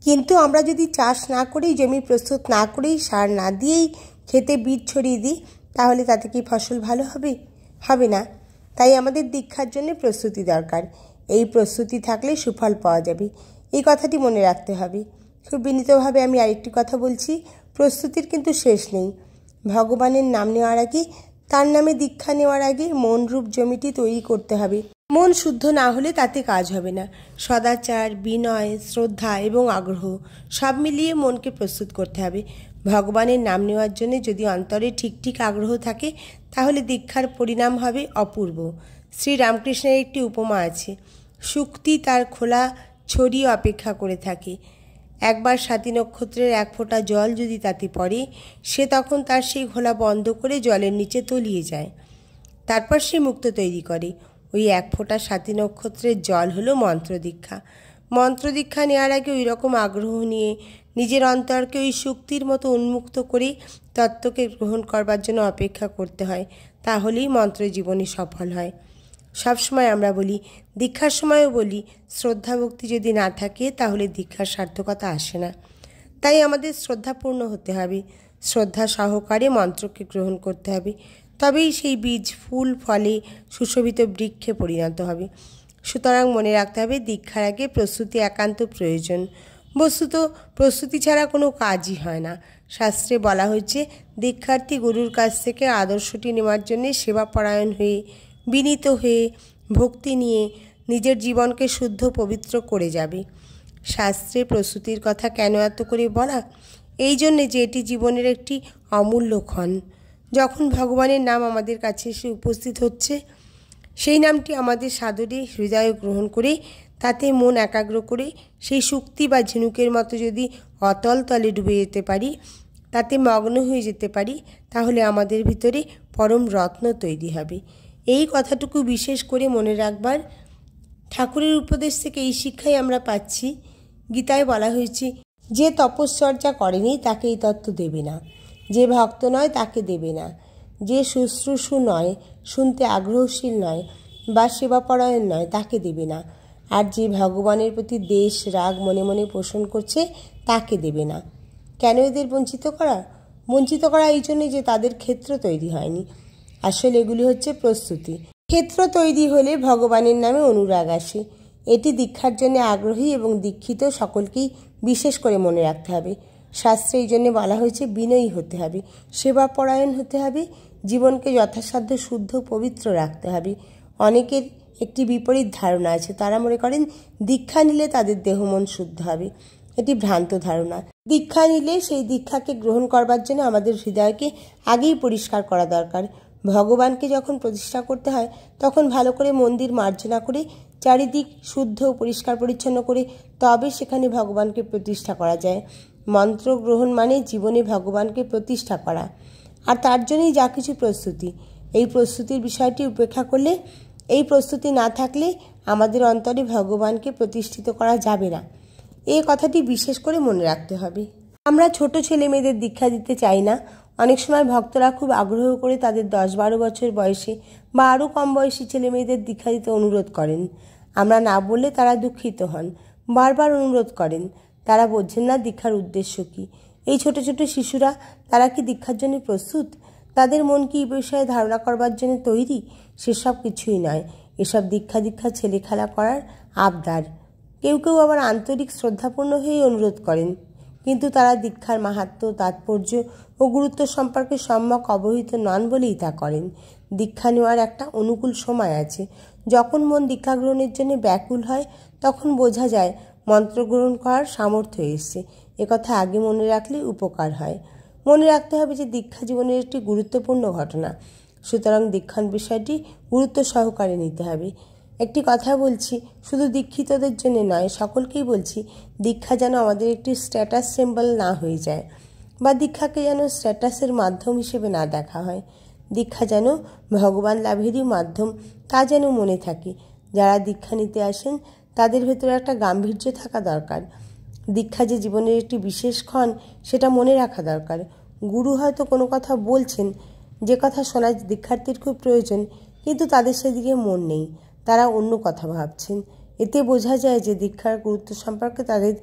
কিন্তু আমরা যদি চাষ না করেই, জমি প্রস্তুত না করেই, সার না দিয়েই খেতে বীজ ছড়িয়ে দিই, তাহলে তাতে কি ফসল ভালো হবে? হবে না। তাই আমাদের দীক্ষার জন্য প্রস্তুতি দরকার। এই প্রস্তুতি থাকলে সুফল পাওয়া যাবে। এই কথাটি মনে রাখতে হবে। খুব বিনীতভাবে আমি আরেকটি কথা বলছি, প্রস্তুতির কিন্তু শেষ নেই। ভগবানের নাম নেওয়ার আগে, তার নামে দীক্ষা নেওয়ার আগে মন রূপ জমিটি তৈরি করতে হবে। মন শুদ্ধ না হলে তাতে কাজ হবে না। সদাচার, বিনয়, শ্রদ্ধা এবং আগ্রহ সব মিলিয়ে মনকে প্রস্তুত করতে হবে। ভগবানের নাম নেওয়ার জন্য যদি অন্তরে ঠিক ঠিক আগ্রহ থাকে, তাহলে দীক্ষার পরিণাম হবে অপূর্ব। শ্রীরামকৃষ্ণের একটি উপমা আছে, শুক্তি তার খোলা ছড়ি অপেক্ষা করে থাকে। একবার স্বাতী নক্ষত্রের এক ফোঁটা জল যদি তাতে পড়ে, সে তখন তার সেই ঘোলা বন্ধ করে জলের নিচে তলিয়ে যায়। তারপর সে মুক্ত তৈরি করে। ওই এক ফোঁটা স্বাতী নক্ষত্রের জল হলো মন্ত্রদীক্ষা। মন্ত্রদীক্ষা নেওয়ার আগে ওই রকম আগ্রহ নিয়ে নিজের অন্তরকে ওই শক্তির মতো উন্মুক্ত করে তত্ত্বকে গ্রহণ করবার জন্য অপেক্ষা করতে হয়। তাহলেই মন্ত্র জীবনে সফল হয়। সবসময় আমরা বলি, দীক্ষার সময়ও বলি, শ্রদ্ধা ভক্তি যদি না থাকে তাহলে দীক্ষার সার্থকতা আসে না। তাই আমাদের শ্রদ্ধাপূর্ণ হতে হবে, শ্রদ্ধা সহকারে মন্ত্রকে গ্রহণ করতে হবে। তবেই সেই বীজ ফুল ফলে সুশোভিত বৃক্ষে পরিণত হবে। সুতরাং মনে রাখতে হবে, দীক্ষার আগে প্রস্তুতি একান্ত প্রয়োজন। বস্তুত প্রস্তুতি ছাড়া কোনো কাজই হয় না। শাস্ত্রে বলা হয়েছে, দীক্ষার্থী গুরুর কাছ থেকে আদর্শটি নেওয়ার জন্যে সেবাপরায়ণ হয়ে, বিনীত হয়ে, ভক্তি নিয়ে নিজের জীবনকে শুদ্ধ পবিত্র করে যাবে। শাস্ত্রে প্রস্তুতির কথা কেন এত করে বলা? এই জন্যে যে এটি জীবনের একটি অমূল্য ক্ষণ। যখন ভগবানের নাম আমাদের কাছে এসে উপস্থিত হচ্ছে, সেই নামটি আমাদের সাদরে হৃদয়ে গ্রহণ করে তাতে মন একাগ্র করে সেই শুক্তি বা ঝিনুকের মতো যদি অতল তলে ডুবে যেতে পারি, তাতে মগ্ন হয়ে যেতে পারি, তাহলে আমাদের ভিতরে পরম রত্ন তৈরি হবে। এই কথাটুকু বিশেষ করে মনে রাখবার ঠাকুরের উপদেশ থেকে এই শিক্ষাই আমরা পাচ্ছি। গীতায় বলা হয়েছে, যে তপশ্চর্যা করেনি তাকে এই তত্ত্ব দেবে না, যে ভক্ত নয় তাকে দেবে না, যে শুশ্রূষু নয়, শুনতে আগ্রহশীল নয় বা সেবাপরায়ণ নয় তাকে দেবে না, আর যে ভগবানের প্রতি দ্বেষ রাগ মনে মনে পোষণ করছে তাকে দেবে না। কেন এদের বঞ্চিত করা? বঞ্চিত করা এই জন্যে যে তাদের ক্ষেত্র তৈরি হয়নি। আসলে এগুলি হচ্ছে প্রস্তুতি। ক্ষেত্র তৈরি হলে ভগবানের নামে অনুরাগ আসে। এটি দীক্ষার জন্য আগ্রহী এবং দীক্ষিত সকলকেই বিশেষ করে মনে রাখতে হবে। শাস্ত্রে এই জন্যে বলা হয়েছে, বিনয়ী হতে হবে, সেবাপরায়ণ হতে হবে, জীবনকে যথাসাধ্য শুদ্ধ পবিত্র রাখতে হবে। অনেকের একটি বিপরীত ধারণা আছে। তারা মনে করেন দীক্ষা নিলে তাদের দেহ মন শুদ্ধ হবে। এটি ভ্রান্ত ধারণা। দীক্ষা নিলে সেই দীক্ষাকে গ্রহণ করবার জন্য আমাদের হৃদয়কে আগেই পরিষ্কার করা দরকার। ভগবানকে যখন প্রতিষ্ঠা করতে হয়, তখন ভালো করে মন্দির মার্জনা করে চারিদিক শুদ্ধ পরিষ্কার পরিচ্ছন্ন করে তবে সেখানে ভগবানকে প্রতিষ্ঠা করা যায়। মন্ত্র গ্রহণ মানে জীবনে ভগবানকে প্রতিষ্ঠা করা, আর তার জন্যই যা কিছু প্রস্তুতি। এই প্রস্তুতির বিষয়টি উপেক্ষা করলে, এই প্রস্তুতি না থাকলে আমাদের অন্তরে ভগবানকে প্রতিষ্ঠিত করা যাবে না। এই কথাটি বিশেষ করে মনে রাখতে হবে। আমরা ছোট ছেলে মেয়েদের দীক্ষা দিতে চাই না। অনেক সময় ভক্তরা খুব আগ্রহ করে তাদের 10-12 বছর বয়সে বা আরও কম বয়সী ছেলে মেয়েদের দীক্ষা দিতে অনুরোধ করেন। আমরা না বললে তারা দুঃখিত হন, বারবার অনুরোধ করেন। তারা বোঝেন না দীক্ষার উদ্দেশ্য কী। এই ছোট ছোট শিশুরা, তারা কি দীক্ষার জন্য প্রস্তুত? তাদের মন কি এই বিষয়ে ধারণা করবার জন্য তৈরি? সেসব কিছুই নয়। এসব দীক্ষা ছেলে খেলা করার আবদার। কেউ কেউ আবার আন্তরিক শ্রদ্ধাপূর্ণ হয়ে অনুরোধ করেন, কিন্তু তারা দীক্ষার মাহাত্ম্য, তাৎপর্য ও গুরুত্ব সম্পর্কে সম্যক অবহিত নন বলেই তা করেন। দীক্ষা নেওয়ার একটা অনুকূল সময় আছে। যখন মন দীক্ষা গ্রহণের জন্য ব্যাকুল হয়, তখন বোঝা যায় মন্ত্র গ্রহণ করার সামর্থ্য এসছে। একথা আগে মনে রাখলে উপকার হয়। মনে রাখতে হবে যে দীক্ষা জীবনের একটি গুরুত্বপূর্ণ ঘটনা। সুতরাং দীক্ষার বিষয়টি গুরুত্ব সহকারে নিতে হবে। একটি কথা বলছি, শুধু দীক্ষিতদের জন্য নয়, সকলকেই বলছি, দীক্ষা যেন আমাদের একটি স্ট্যাটাস সিম্বল না হয়ে যায়, বা দীক্ষাকে যেন স্ট্যাটাসের মাধ্যম হিসেবে না দেখা হয়। দীক্ষা যেন ভগবান লাভেরই মাধ্যম, তা যেন মনে থাকে। যারা দীক্ষা নিতে আসেন তাদের ভেতরে একটা গাম্ভীর্য থাকা দরকার। দীক্ষা যে জীবনের একটি বিশেষ ক্ষণ, সেটা মনে রাখা দরকার। গুরু হয়তো কোনো কথা বলছেন, যে কথা শোনা দীক্ষার্থীর খুব প্রয়োজন, কিন্তু তাদের সেদিকে মন নেই, তারা অন্য কথা ভাবছেন। এতে বোঝা যায় যে দীক্ষার গুরুত্ব সম্পর্কে তাদের